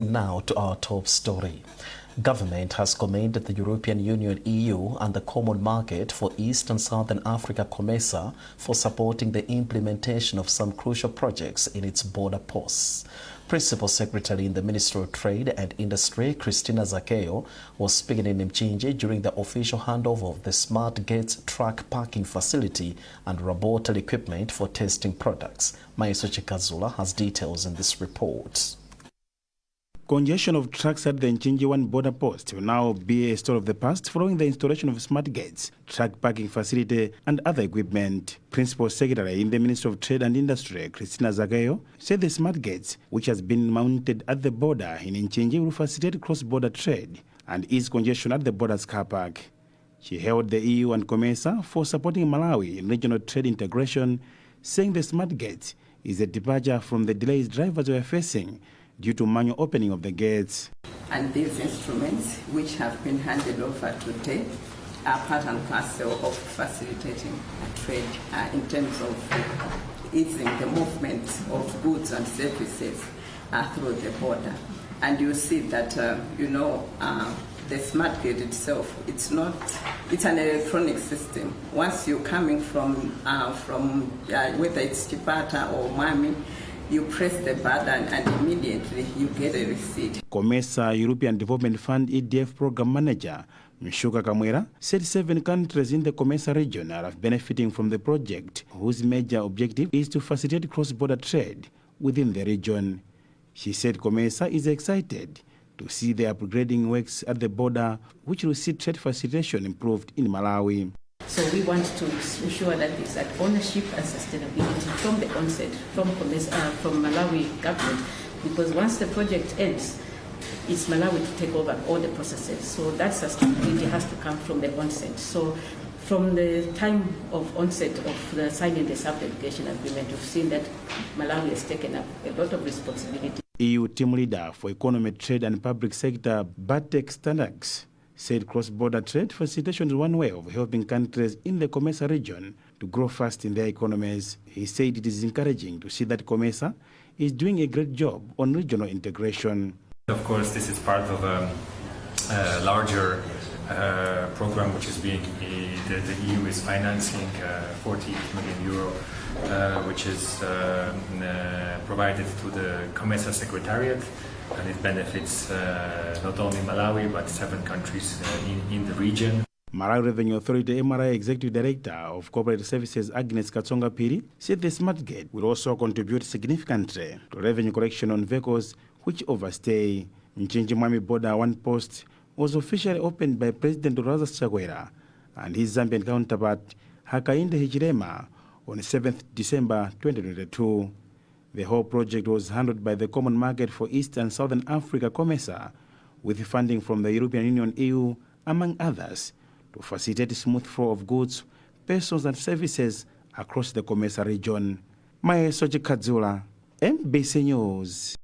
Now to our top story. Government has commended the European Union (EU) and the Common Market for East and Southern Africa (COMESA) for supporting the implementation of some crucial projects in its border posts. Principal Secretary in the Ministry of Trade and Industry, Christina Zakeo, was speaking in Mchinji during the official handover of the Smart Gates truck parking facility and laboratory equipment for testing products. Maisochi Kazula has details in this report. Congestion of trucks at the Mchinji 1 border post will now be a story of the past following the installation of smart gates, truck parking facility and other equipment. Principal Secretary in the Ministry of Trade and Industry, Christina Zakeo, said the smart gates, which has been mounted at the border in Mchinji, will facilitate cross-border trade and ease congestion at the border's car park. She hailed the EU and COMESA for supporting Malawi in regional trade integration, saying the smart gates is a departure from the delays drivers were facing due to manual opening of the gates. And these instruments, which have been handed over today, are part and parcel of facilitating trade in terms of easing the movement of goods and services through the border. And you see that, the smart gate itself, it's an electronic system. Once you're coming from whether it's Chipata or Mwami, you press the button and immediately you get a receipt. COMESA European Development Fund EDF Program Manager Mshuka Kamwera said 7 countries in the COMESA region are benefiting from the project, whose major objective is to facilitate cross-border trade within the region. She said COMESA is excited to see the upgrading works at the border, which will see trade facilitation improved in Malawi. So we want to ensure that there's that ownership and sustainability from the onset, from Malawi government, because once the project ends, it's Malawi to take over all the processes. So that sustainability has to come from the onset. So from the time of onset of the signing the sub-delegation agreement, we've seen that Malawi has taken up a lot of responsibility. EU team leader for economy, trade and public sector, Bartek Stanax, said cross-border trade facilitation is one way of helping countries in the COMESA region to grow fast in their economies. He said it is encouraging to see that COMESA is doing a great job on regional integration. Of course, this is part of a larger program which is being, the EU is financing 40 million euro, which is provided to the COMESA Secretariat. And it benefits not only Malawi, but 7 countries in the region. Malawi Revenue Authority MRI Executive Director of Corporate Services Agnes Katsonga Piri said the smart gate will also contribute significantly to revenue collection on vehicles which overstay. Mchinji Mwami border 1 post was officially opened by President Lazarus Chakwera and his Zambian counterpart Hakainde Hichilema on 7th December 2022. The whole project was handled by the Common Market for East and Southern Africa (COMESA), with funding from the European Union (EU), among others, to facilitate smooth flow of goods, persons and services across the COMESA region. Maisochi Kazula, MBC News.